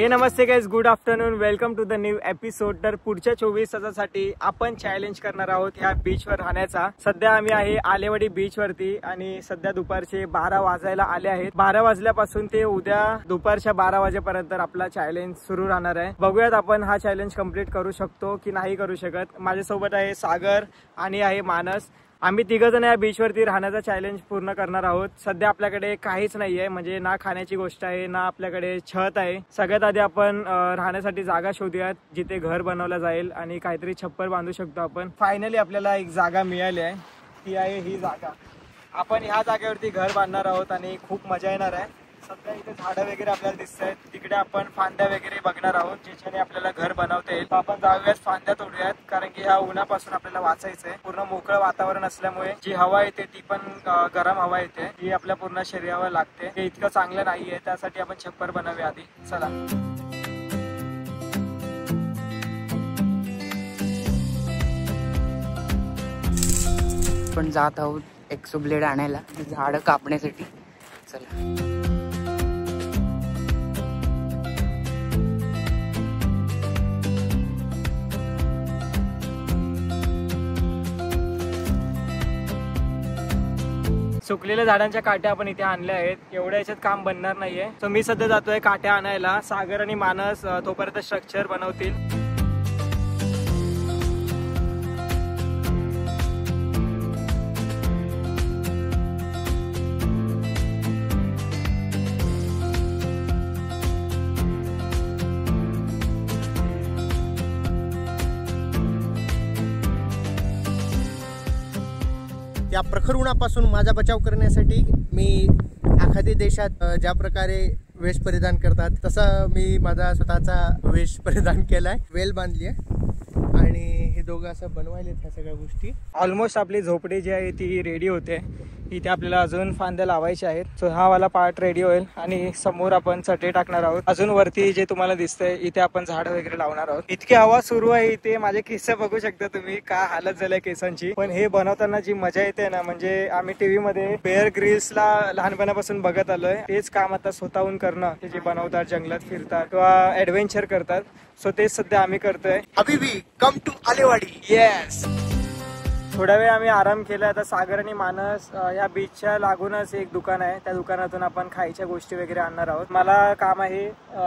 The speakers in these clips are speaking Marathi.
हे नमस्ते guys, good afternoon, welcome to the new episode. तर पुढच्या 24 तासासाठी आपण चॅलेंज करणार आहोत ह्या बीचवर राहण्याचा। सध्या आम्ही आहे आलेवाडी बीच वरती आणि सध्या दुपारचे 12 वाजायला आले आहेत। 12 वाजल्यापासून ते उद्या दुपारच्या 12 वाजेपर्यंत आपला चॅलेंज सुरू राहणार आहे। बघूयात आपण हा चॅलेंज कंप्लीट करू शकतो की नाही करू शकत। माझ्यासोबत आहे सागर आणि आहे मानस। आम्ही तिघजण या बीच वरती राहण्याचा चॅलेंज पूर्ण करणार आहोत। सध्या आपल्याकडे काहीच नाहीये, म्हणजे ना खाण्याची गोष्ट आहे ना आपल्याकडे छत आहे। सगळ्यात आधी आपण राहण्यासाठी जागा शोधूयात जिथे घर बनवलं जाईल आणि काहीतरी छप्पर बांधू शकतो आपण। फायनली आपल्याला एक जागा मिळाली आहे, ती आहे ही जागा। आपण ह्या जागेवरती घर बांधणार आहोत आणि खूप मजा येणार आहे। सध्या इथे झाडं वगैरे आपल्याला दिसत आहेत, तिकडे आपण फांद्या वगैरे बघणार आहोत ज्याच्याने आपल्याला घर बनवता येईल। आपण जाऊयात फांद्या तोडूयात, कारण की ह्या उन्हापासून आपल्याला वाचायचंय। पूर्ण मोकळं वातावरण असल्यामुळे जी हवा येते ती पण गरम हवा येते, ती आपल्या पूर्ण शरीरावर लागते। हे इतकं चांगलं नाहीये, त्यासाठी आपण छप्पर बनवूया आधी। चला पण जात आहोत एक्सो ब्लेड आणायला, झाडं कापण्यासाठी। चला सुकलेल्या झाडांच्या काट्या आपण इथे आणल्या आहेत। एवढ्या याच्यात काम बनणार नाहीये, तर मी सध्या जातोय काट्या आणायला। सागर आणि मानस तोपर्यंत स्ट्रक्चर बनवतील। या प्रखर उन्हापासून माझा बचाव करण्यासाठी मी एखाद्या देशात ज्या प्रकारे वेश परिधान करतात तसा मी माझा स्वतःचा वेश परिधान केलाय। वेल बांधली आहे आणि हे दोघं असं बनवायलेत ह्या सगळ्या गोष्टी। ऑलमोस्ट आपली झोपडी जी आहे ती रेडी होते। इथे आपल्याला अजून फांद्या लावायच्या आहेत। सो हा वाला पार्ट रेडी होईल आणि समोर आपण चटई टाकणार आहोत। अजून वरती जे तुम्हाला दिसतंय इथे आपण झाडं वगैरे लावणार आहोत। इतकी हवा सुरू आहे इथे, माझे केस बघू शकता तुम्ही, काय हालत झालंय केसांची। पण हे बनवताना जी मजा येते ना, म्हणजे आम्ही टीव्ही मध्ये बेअर ग्रिल्सला लहानपणापासून बघत आलोय, तेच काम आता स्वतःहून करणं। ते जे बनवतात, जंगलात फिरतात किंवा ऍडव्हेंचर करतात, सो तेच सध्या आम्ही करतोय। अभी भी कम टू आलेवाडी। येस, थोडा वेळ आम्ही आराम केला। आता सागर आणि मानस या बीचच्या लागूनच एक दुकान आहे, त्या दुकानातून आपण खायच्या गोष्टी वगैरे आणणार आहोत। मला काम आहे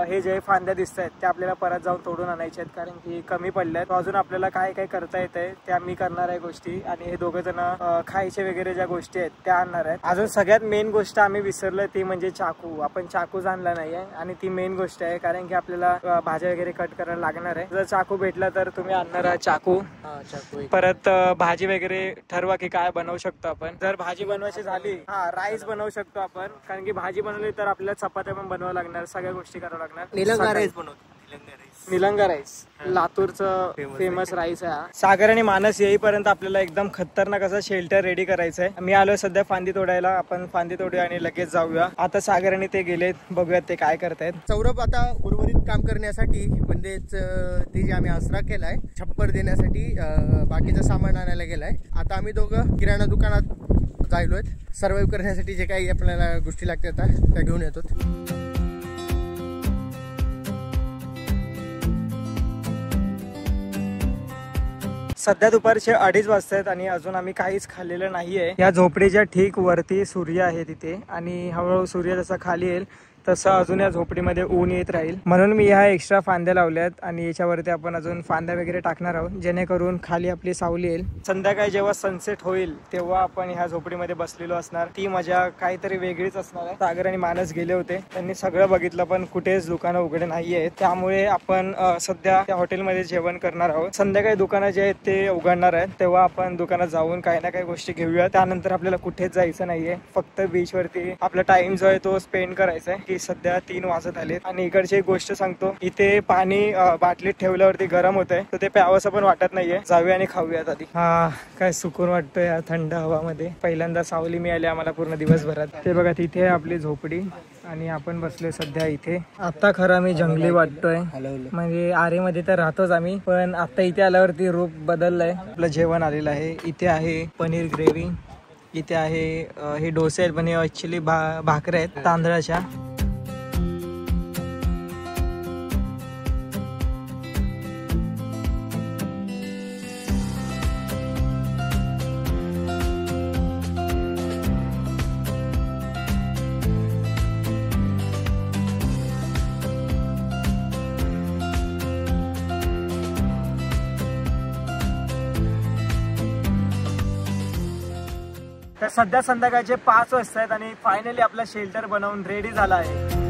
हे जे फांद्या दिसत आहेत ते आपल्याला परत जाऊन तोडून आणायचे आहेत, कारण की कमी पडले आहेत। अजून आपल्याला काय काय करता येतंय त्या मी करणार आहे गोष्टी, आणि हे दोघं जण खायचे वगैरे ज्या गोष्टी आहेत त्या आणणार आहेत। अजून सगळ्यात मेन गोष्ट आम्ही विसरलोय ती म्हणजे चाकू। आपण चाकूच आणला नाहीये आणि ती मेन गोष्ट आहे, कारण की आपल्याला भाज्या वगैरे कट करायला लागणार आहे। जर चाकू भेटला तर तुम्ही आणणार आहात चाकू। परत भाजी वगैरे ठरवा की काय बनवू शकतो आपण। जर भाजी बनवायची झाली, राईस बनवू शकतो आपण, कारण की भाजी बनवली तर आपल्याला चपात्या पण बनवावं लागणार, सगळ्या गोष्टी करावं लागणार। निलंगा राईस बनवतो, निलंगा राईस लातूरचं फेमस राईस आहे। सागर आणि मानस येईपर्यंत आपल्याला एकदम खतरनाक असं शेल्टर रेडी करायचंय। मी आलोय सध्या फांदी तोडायला, आपण फांदी तोडूया आणि लगेच जाऊया। आता सागर आणि ते गेलेत, बघूयात ते काय करतायत। सौरभ आता उर्वरित काम करण्यासाठी, म्हणजेच ते जे आम्ही आसरा केलाय छप्पर देण्यासाठी बाकीचं सामान आणायला गेलाय। आता आम्ही दोघं किराणा दुकानात जायलोय, सर्व्हाइव्ह करण्यासाठी जे काही आपल्याला गोष्टी लागतात त्या घेऊन येतो। सध्या दुपारचे 2:30 वाजतायत आणि अजून आम्ही काहीच खाल्लेलं नाहीये। या झोपडीच्या ठीक वरती सूर्य आहे तिथे, आणि हळूहळू सूर्य जसा खाली येईल तसं अजून या झोपडीमध्ये ऊन येत राहील, म्हणून मी ह्या एक्स्ट्रा फांद्या लावल्यात आणि याच्यावरती आपण अजून फांद्या वगैरे टाकणार आहोत, जेणेकरून खाली आपली सावली येईल। संध्याकाळी जेव्हा सनसेट होईल तेव्हा आपण ह्या झोपडीमध्ये बसलेलो असणार, ती मजा काहीतरी वेगळीच असणार आहे। सागर आणि मानस गेले होते, त्यांनी सगळं बघितलं पण कुठेच दुकानं उघडे नाहीये, त्यामुळे आपण सध्या त्या हॉटेलमध्ये जेवण करणार आहोत। संध्याकाळी दुकानं जे आहेत ते उघडणार आहेत, तेव्हा आपण दुकानात जाऊन काही ना काही गोष्टी घेऊया। त्यानंतर आपल्याला कुठेच जायचं नाहीये, फक्त बीच वरती आपला टाइम जो आहे तो स्पेंड करायचा आहे। सध्या 3 वाजत आलेत आणि इकडची एक गोष्ट सांगतो, इथे पाणी बाटलीत ठेवल्यावरती गरम होतंय, तर ते प्यावंसं पण वाटत नाहीये। जाऊया आणि खाऊयात आधी। काय सुकून वाटतोय या थंड हवामध्ये। पहिल्यांदा सावली मिळाली आम्हाला पूर्ण दिवसभरात। ते बघा तिथे आपली झोपडी आणि आपण बसलोय सध्या इथे। आता खरं मी जंगली वाटतोय, म्हणजे आरेमध्ये तर राहतोच आम्ही, पण आता इथे आल्यावरती रूप बदललंय। आपलं जेवण आलेलं आहे, इथे आहे पनीर ग्रेव्ही, इथे आहे हे डोसे आहेत, पण हे ऍक्च्युली भाकऱ्या आहेत तांदळाच्या। तर सध्या संध्याकाळचे 5 वाजता आहेत आणि फायनली आपला शेल्टर बनवून रेडी झाला आहे.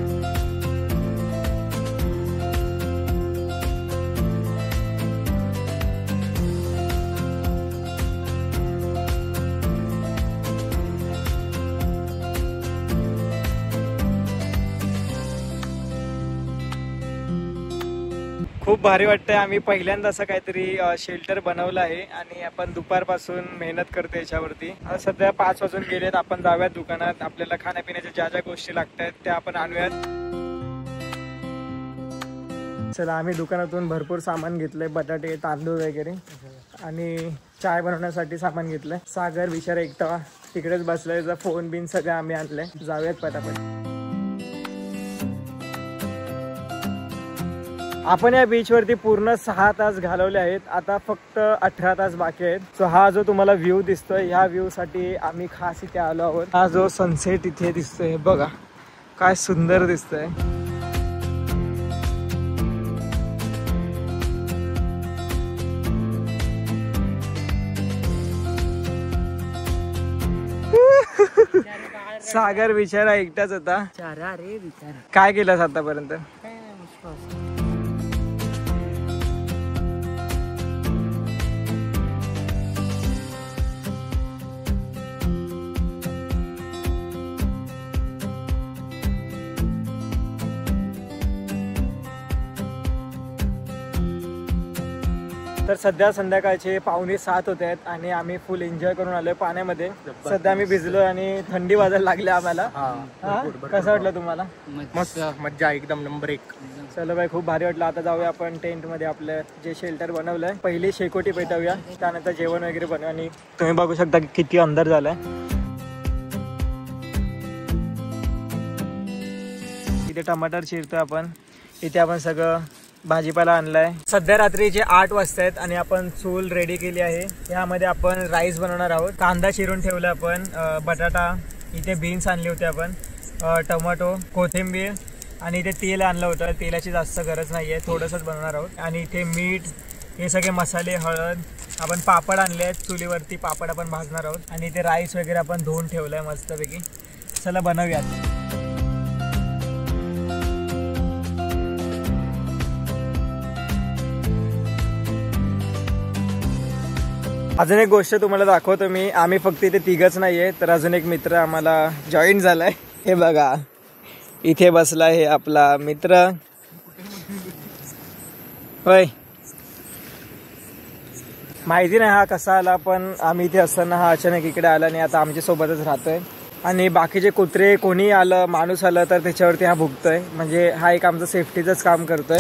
खूप भारी वाटतंय. आम्ही पहिल्यांदा असं काहीतरी शेल्टर बनवलं आहे आणि आपण दुपारपासून मेहनत करतो याच्यावरती. सध्या 5 वाजून गेलेत. आपण जाऊयात दुकानात. आपल्याला खाण्यापिण्याच्या ज्या ज्या गोष्टी लागतात त्या आपण आणूयात. चला, आम्ही दुकानातून भरपूर सामान घेतलंय, बटाटे, तांदूळ वगैरे, आणि चाय बनवण्यासाठी सामान घेतलंय. सागर बिचारा एकटा तिकडेच बसलाय, फोन बिन सगळं आम्ही आणलंय. जाऊयात पटापट. आपण या बीच वरती पूर्ण 6 तास घालवले आहेत. आता फक्त 18 तास बाकी आहेत. सो हा जो तुम्हाला व्ह्यू दिसतोय, ह्या व्ह्यू साठी आम्ही खास इथे आलो आहोत. हा जो सनसेट इथे दिसतोय बघा, काय सुंदर दिसतोय. सागर बिचारा एकटाच होता. काय केलंस आतापर्यंत? तर सध्या संध्याकाळचे 6:45 होत आहेत आणि आम्ही फुल एन्जॉय करून आलोय पाण्यामध्ये. सध्या आम्ही भिजलो आणि थंडी वाजायला लागली आम्हाला. कसं वाटलं तुम्हाला? मस्त, मज्जा एकदम नंबर 1. चलो बाई, खूप भारी वाटलं. आता जाऊया आपण टेंट मध्ये आपलं जे शेल्टर बनवलंय. पहिली शेकोटी पेटवूया, त्यानंतर जेवण वगैरे बनवू. आणि तुम्ही बघू शकता किती अंधार झालाय. इथे टमाटर चिरतोय आपण. इथे आपण सगळं भाजीपाला आणलाय. सध्या रात्रीचे 8 वाजता आहेत आणि आपण चूल रेडी केली आहे. यामध्ये आपण राईस बनवणार आहोत. कांदा चिरून ठेवला आपण, बटाटा, इथे बीन्स आणले होते आपण, टोमॅटो, कोथिंबीर, आणि इथे तेल आणलं होतं. तेलाची जास्त गरज नाहीये, थोडंसंच बनवणार आहोत. आणि इथे मीठ, हे सगळे मसाले, हळद. आपण पापड आणले आहेत चुलीवरती, पापड आपण भाजणार आहोत. आणि इथे राईस वगैरे आपण धुवून ठेवलाय मस्तपैकी. चला बनवूयात. अजून एक गोष्ट तुम्हाला दाखवतो मी. आम्ही फक्त इथे 3घच नाहीये, तर अजून एक मित्र आम्हाला जॉईन झालाय. हे बघा, इथे बसला आहे आपला मित्र. होय, माहिती नाही हा कसा आला, पण आम्ही इथे असताना हा अचानक इकडे आला आणि आता आमच्या सोबतच राहतोय. आणि बाकीचे कुत्रे कोणी आलं, माणूस आलं तर त्याच्यावरती हा भुगतोय. म्हणजे हा एक आमचं सेफ्टीचंच काम करतोय.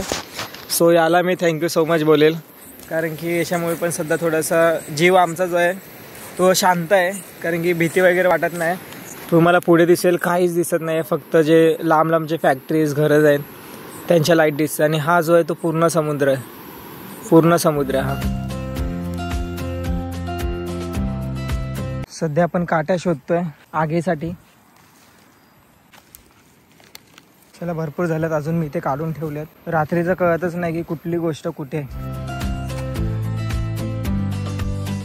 सो याला मी थँक्यू सो मच बोलेल, कारण की याच्यामुळे पण सध्या थोडासा जीव आमचा जो आहे तो शांत आहे. कारण की भीती वगैरे वाटत नाही. तुम्हाला पुढे दिसेल काहीच दिसत नाही, फक्त जे लांब लांबचे फॅक्टरीज, घरं आहेत त्यांच्या लाईट दिसते. आणि हा जो आहे तो पूर्ण समुद्र आहे, पूर्ण समुद्र आहे हा. सध्या आपण काट्या शोधतोय आगीसाठी. चला, भरपूर झाल्यात अजून, मी इथे काढून ठेवल्यात. रात्रीचं कळतच नाही की कुठली गोष्ट कुठे.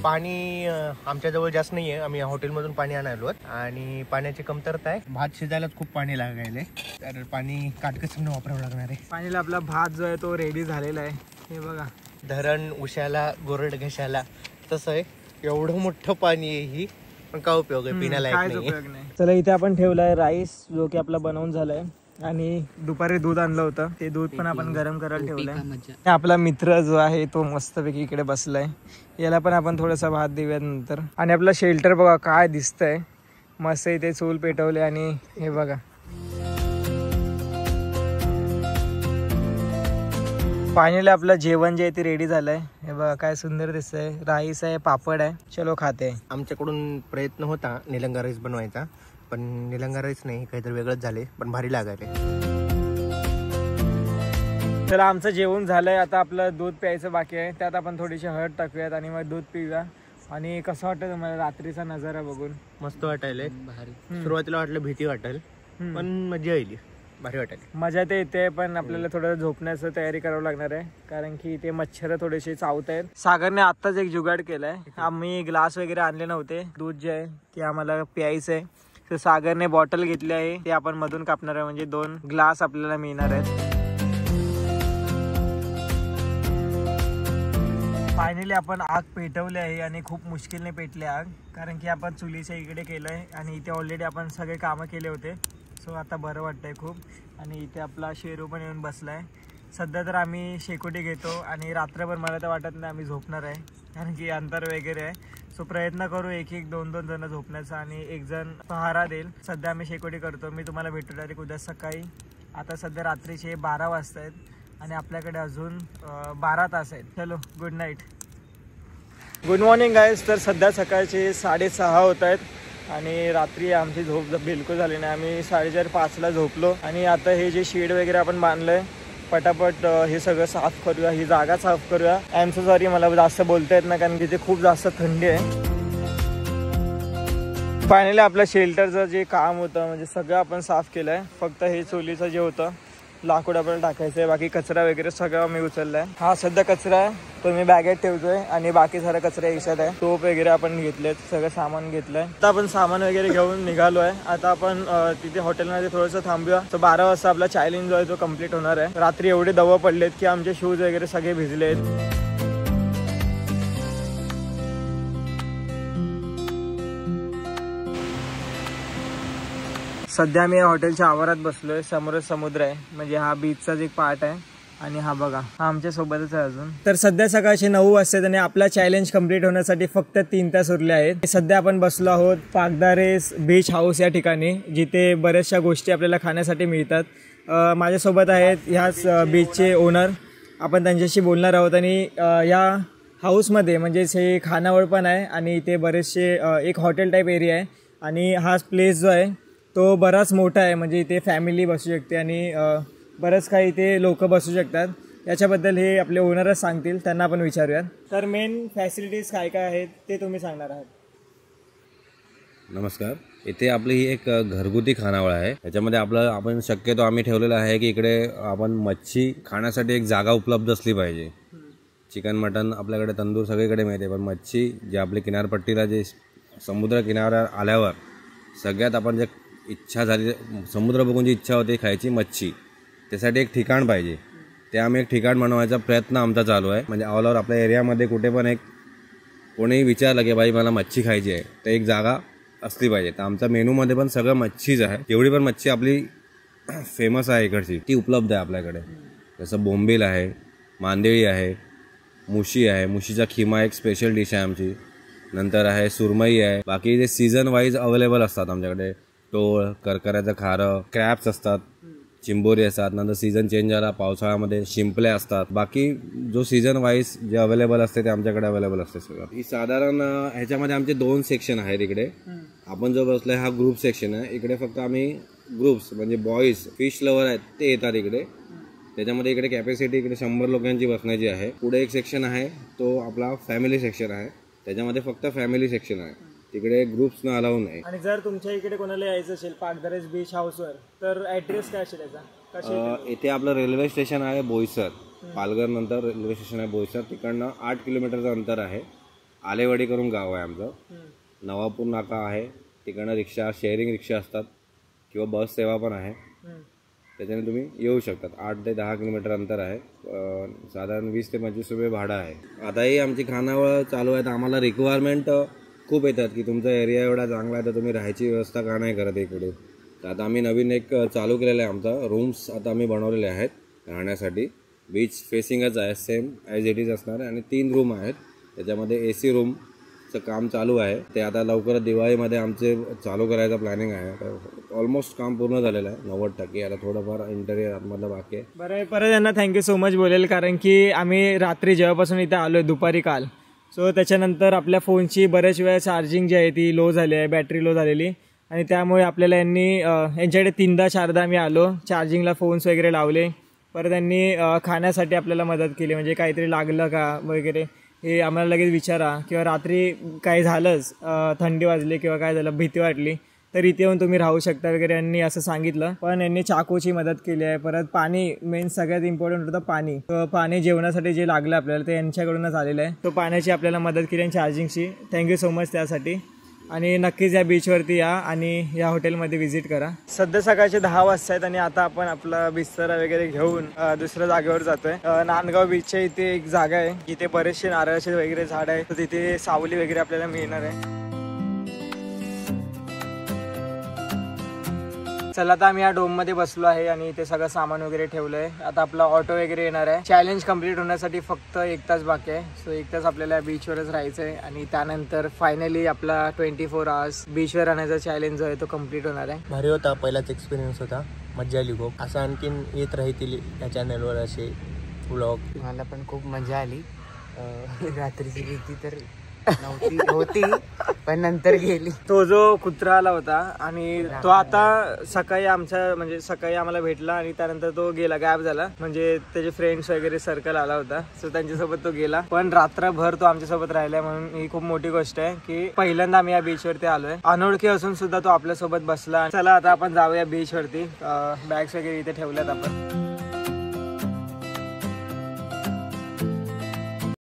पाणी आमच्याजवळ जास्त नाही आहे. आम्ही हॉटेलमधून पाणी आणायलो आणि पाण्याची कमतरता आहे. भात शिजायलाच खूप पाणी लागायले, तर पाणी काटकसरीने वापरावं लागणार आहे. पाणीला आपला भात जो आहे तो रेडी झालेला आहे. हे बघा, धरण उशाला, गोरड घशाला, तसं आहे. एवढं मोठं पाणी आहे ही, पण काय उपयोग आहे, पिण्याला नाही. चला, इथे आपण ठेवलाय राईस, जो की आपला बनवून झालाय. आणि दुपारी दूध आणलं होतं, ते दूध पण आपण गरम करायला ठेवलंय. आपला मित्र जो आहे तो मस्तपैकी इकडे बसलाय. याला पण आपण थोडासा भात देऊयात नंतर. आणि आपला शेल्टर बघा काय दिसतंय, मस्त इथे चूल पेटवले. आणि हे बघा, फायनली आपलं जेवण जे आहे ते रेडी झालंय. हे बघा काय सुंदर दिसतंय. राईस आहे, पापड आहे. चलो खाते. आमच्याकडून प्रयत्न होता निलंगा राईस बनवायचा, पण निलंगा राईस नाही, काहीतरी वेगळंच झाले, पण भारी लागायले. चला, आमचं जेवण झालंय. आता आपलं दूध प्यायचं बाकी आहे. त्यात आपण थोडीशी हळद टाकूयात आणि मग दूध पिऊया. आणि कसं वाटतं तुम्हाला रात्रीचा नजारा बघून? मस्त वाटायलंय. सुरुवातीला वाटलं भीती वाटेल, पण मजा येईल. भारी वाटेल. मजा ते येते, पण आपल्याला थोडं झोपण्याचं तयारी करावं लागणार आहे, कारण की ते मच्छर थोडेसे चावत आहेत. सागरने आत्ताच एक जुगाड केलाय. आम्ही ग्लास वगैरे आणले नव्हते, दूध जे आहे ते आम्हाला प्यायचं आहे, तर सागरने बॉटल घेतली आहे, ते आपण मधून कापणार आहे, म्हणजे 2 ग्लास आपल्याला मिळणार आहेत. फायनली आपण आग पेटवली आहे आणि खूप मुश्किलने पेटली आग, कारण की आपण चुलीच्या इकडे केलं आहे आणि इथे ऑलरेडी आपण सगळे कामं केले होते. सो आता बरं वाटतंय खूप. आणि इथे आपला शेरू पण येऊन बसलाय. सध्या तर आम्ही शेकोटी घेतो आणि रात्रभर मला तर वाटत नाही आम्ही झोपणार आहे, कारण की अंतर वगैरे आहे. सो प्रयत्न करू 1-1, 2-2 जण झोपण्याचा आणि 1 जण पहारा देईल. सध्या आम्ही शेकोटी करतो. मी तुम्हाला भेटू डायरेक्ट उद्या सकाळी. आता सध्या रात्रीचे 12 वाजता आहेत आणि आपल्याकडे अजून 12 तास आहेत. चलो, good night. Good morning guys. तर सध्या सकाळचे 6:30 होत आहेत आणि रात्री आमची झोप बिलकुल झाली नाही. आम्ही 4:30-5ला झोपलो आणि आता हे जे शेड वगैरे आपण बांधलंय, पटापट हे सगळं साफ करूया, ही जागा साफ करूया. आय एम सो सॉरी, मला जास्त बोलता येत नाही, कारण की तिथे खूप जास्त थंडी आहे. फायनली आपल्या शेल्टरचं जे काम होतं म्हणजे सगळं आपण साफ केलं आहे. फक्त हे चुलीचं जे होतं लाकूड आपल्याला टाकायचं आहे, बाकी कचरा वगैरे सगळं मी उचलला आहे. हा सध्या कचरा आहे तो मी बॅगेत ठेवतोय आणि बाकी सारा कचरा याच्यात आहे. टोप वगैरे आपण घेतलेत, सगळं सामान घेतलंय. आता आपण सामान वगैरे घेऊन निघालो आहे. आता आपण तिथे हॉटेलमध्ये थोडंसं थांबूया. तर 12 वाजता आपला चॅलेंज जो आहे तो कम्प्लीट होणार आहे. रात्री एवढे दव पडलेत की आमचे शूज वगैरे सगळे भिजलेत. सध्या मी हॉटेलच्या आवारात बसलोय. समोरच समुद्र आहे, म्हणजे हा बीचचाच एक पार्ट आहे आणि हा बघा, हा आमच्या सोबतच आहे अजून. तर सध्या सकाळचे 9 वाजता आणि आपला चॅलेंज कम्प्लीट होण्यासाठी फक्त 3 तास उरले आहेत. सध्या आपण बसलो आहोत पागदारे बीच हाऊस या ठिकाणी, जिथे बऱ्याचशा गोष्टी आपल्याला खाण्यासाठी मिळतात. माझ्यासोबत आहेत ह्याच बीचचे ओनर. आपण त्यांच्याशी बोलणार आहोत आणि या हाऊसमध्ये म्हणजेच हे खानावळ पण आहे आणि इथे बरेचसे एक हॉटेल टाईप एरिया आहे आणि हा प्लेस जो आहे तो बराच मोठा आहे, म्हणजे इथे फॅमिली बसू शकते आणि बरंच काही इथे लोक बसू शकतात. याच्याबद्दल हे आपले ओनरच सांगतील, त्यांना आपण विचारूयात. तर मेन फॅसिलिटीज काय काय आहेत ते तुम्ही सांगणार आहात. नमस्कार. इथे आपली ही एक घरगुती खानावळ आहे. याच्यामध्ये आपण शक्यतो आम्ही ठेवलेलं आहे की इकडे आपण मच्छी खाण्यासाठी एक जागा उपलब्ध असली पाहिजे. चिकन मटन आपल्याकडे तंदूर सगळीकडे मिळते, पण मच्छी जे आपली किनारपट्टीला जे समुद्र किनाऱ्यावर आल्यावर सगळ्यात आपण जे इच्छा झाली, समुद्र बघून जी इच्छा होती खायची मच्छी, त्यासाठी एक ठिकाण पाहिजे. ते आम्ही एक ठिकाण बनवायचा प्रयत्न आमचा चालू आहे. म्हणजे ऑल ओव्हर आपल्या एरियामध्ये कुठे पण एक कोणीही विचारलं की बाई मला मच्छी खायची आहे, तर एक जागा असली पाहिजे. तर आमच्या मेनूमध्ये पण सगळं मच्छीच आहे. जेवढी पण मच्छी आपली फेमस आहे इकडची ती उपलब्ध आहे आपल्याकडे. जसं बोंबील आहे, मांदेळी आहे, मुशी आहे. मुशीचा खिमा एक स्पेशल डिश आहे आमची. नंतर आहे सुरमई आहे. बाकी जे सीझन वाईज अवेलेबल असतात आमच्याकडे टोळ, करकऱ्याचं खारं, क्रॅप्स असतात, चिंबोरी असतात. नंतर सीझन चेंज झाला पावसाळ्यामध्ये शिंपले असतात. बाकी जो सीझन वाईज जे अवेलेबल असते ते आमच्याकडे अवेलेबल असते सगळं. ही साधारण ह्याच्यामध्ये आमचे 2 सेक्शन आहेत. इकडे आपण जो बसलोय हा ग्रुप सेक्शन आहे. इकडे फक्त आम्ही ग्रुप्स म्हणजे बॉईज फिश लवर आहेत ते येतात इकडे. त्याच्यामध्ये इकडे कॅपॅसिटी इकडे 100 लोकांची बसण्याची आहे. पुढे एक सेक्शन आहे तो आपला फॅमिली सेक्शन आहे. त्याच्यामध्ये फक्त फॅमिली सेक्शन आहे. तिकडे ग्रुप्सना अलाउ नाही. आणि जर तुमच्या इकडे कोणाला यायचं असेल पागदारे बीच हाऊसवर, तर ॲड्रेस काय असेल त्याचा? इथे आपलं रेल्वे स्टेशन आहे बोईसर. पालघर नंतर रेल्वे स्टेशन आहे बोईसर. तिकडनं 8 किलोमीटरचं अंतर आहे. आलेवाडी करून गाव आहे आमचं. नवापूर नाका आहे. तिकडनं रिक्षा, शेअरिंग रिक्षा असतात किंवा बस सेवा पण आहे. त्याच्याने तुम्ही येऊ शकतात. 8 ते 10 किलोमीटर अंतर आहे. साधारण 20 ते 25 रुपये भाडं आहे. आताही आमची खानावळ चालू आहे. तर आम्हाला रिक्वायरमेंट खूप येतात की तुमचा एरिया एवढा चांगला आहे तर तुम्ही राहायची व्यवस्था का नाही करत इकडे. तर आता आम्ही नवीन एक चालू केलेलं आहे. आमचा रूम्स आता आम्ही बनवलेले आहेत राहण्यासाठी. बीच फेसिंगच आहे, सेम ॲज इट इज असणार आहे. आणि 3 रूम आहेत. त्याच्यामध्ये AC रूमचं काम चालू आहे. ते आता लवकरच दिवाळीमध्ये आमचे चालू करायचं प्लॅनिंग आहे. तर ऑलमोस्ट काम पूर्ण झालेलं आहे 90%. आता थोडंफार इंटेरियर आतमधलं बाकी आहे. बरं, परत यांना थँक्यू सो मच बोलेल, कारण की आम्ही रात्री जेव्हापासून इथे आलो आहे दुपारी काल, सो त्याच्यानंतर आपल्या फोनची बऱ्याच वेळा चार्जिंग जी आहे ती लो झाली आहे, बॅटरी लो झालेली, आणि त्यामुळे आपल्याला यांच्याकडे 3दा-4दा आम्ही आलो, चार्जिंगला फोन्स वगैरे लावले. परत त्यांनी खाण्यासाठी आपल्याला मदत केली, म्हणजे काहीतरी लागलं का वगैरे हे आम्हाला लगेच विचारा, किंवा रात्री काही झालंच थंडी वाजली किंवा काय झालं भीती वाटली तर इथे येऊन तुम्ही राहू शकता वगैरे यांनी असं सांगितलं. पण यांनी चाकूची मदत केली आहे. परत पाणी, मेन सगळ्यात इम्पॉर्टंट होतं पाणी. पाणी जेवणासाठी जे लागलं आपल्याला ते यांच्याकडूनच आलेलं आहे. तो पाण्याची आपल्याला मदत केली आणि चार्जिंगची. थँक्यू सो मच त्यासाठी. आणि नक्कीच या बीचवरती या आणि या हॉटेलमध्ये व्हिजिट करा. सध्या सकाळचे 10 वाजता आहेत आणि आता आपण आपला बिस्तर वगैरे घेऊन दुसऱ्या जागेवर जातोय. नांदगाव बीचच्या इथे एक जागा आहे जिथे बरेचसे नारळाचे वगैरे झाड आहे. तर तिथे सावली वगैरे आपल्याला मिळणार आहे. चला आता आम्ही या डोम मध्ये बसलो आहे आणि इथे सगळं सामान वगैरे ठेवलंय. आता आपला ऑटो वगैरे येणार आहे. चॅलेंज कम्प्लीट होण्यासाठी फक्त 1 तास बाकी आहे. सो 1 तास आपल्याला बीचवरच राहायचंय आणि त्यानंतर फायनली आपला 24 आवर्स बीचवर राहण्याचा चॅलेंज जो आहे तो कम्प्लीट होणार आहे. भारी होता, पहिलाच एक्सपिरियन्स होता, मजा आली खूप. असं आणखीन येत राहतील या चॅनलवर असे व्लॉग. मला पण खूप मजा आली. रात्रीची भीती तर होती पण नंतर गेली. तो जो कुत्रा आला होता आणि तो आता सकाळी आम्हाला भेटला आणि त्यानंतर तो गेला, गायब झाला. म्हणजे त्याचे फ्रेंड्स वगैरे सर्कल आला होता, सो त्यांच्यासोबत तो गेला. पण रात्रभर तो आमच्यासोबत राहिलाय म्हणून ही खूप मोठी गोष्ट आहे की पहिल्यांदा आम्ही या बीचवरती आलोय. अनोळखी असून सुद्धा तो आपल्यासोबत बसला. चला आता आपण जाऊया बीचवरती. बॅग्स वगैरे इथे ठेवल्यात आपण.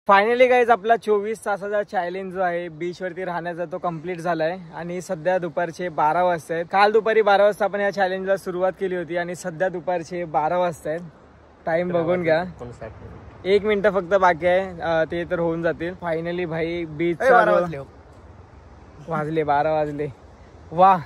फायनली गाईज आपला 24 तासाचा चॅलेंज जो आहे बीचवरती राहण्याचा तो कम्प्लीट झालाय आणि सध्या दुपारचे 12 वाजता आहेत. काल दुपारी 12 वाजता आपण या चॅलेंजला सुरुवात केली होती आणि सध्या दुपारचे 12 वाजता आहेत. टाइम बघून घ्या, 1 मिनिट फक्त बाकी आहे, ते तर होऊन जातील. फायनली भाई बीच वाजले 12 वाजले. वा,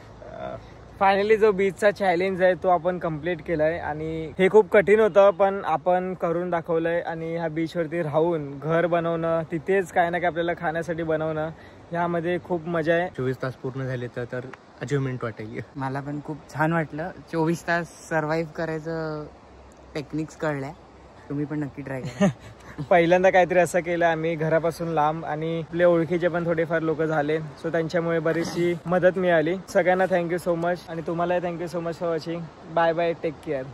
फायनली जो बीचचा चॅलेंज आहे तो आपण कम्प्लीट केलाय आणि हे खूप कठीण होतं पण आपण करून दाखवलंय. आणि ह्या बीचवरती राहून घर बनवणं, तिथेच काय ना काय आपल्याला खाण्यासाठी बनवणं, ह्यामध्ये खूप मजा आहे. 24 तास पूर्ण झाले तर अचिव्हमेंट वाटेल. मला पण खूप छान वाटलं. 24 तास सर्व्हाइव्ह करायचं टेक्निक्स कळल्या. तुम्ही पण नक्की ट्राय करा. पहिल्यांदा काहीतरी असं केलं आम्ही घरापासून लांब आणि आपले ओळखीचे पण थोडेफार लोक झाले, सो त्यांच्यामुळे बरीचशी मदत मिळाली. सगळ्यांना थँक्यू सो मच आणि तुम्हालाही thank you so much for watching. Bye bye, take care.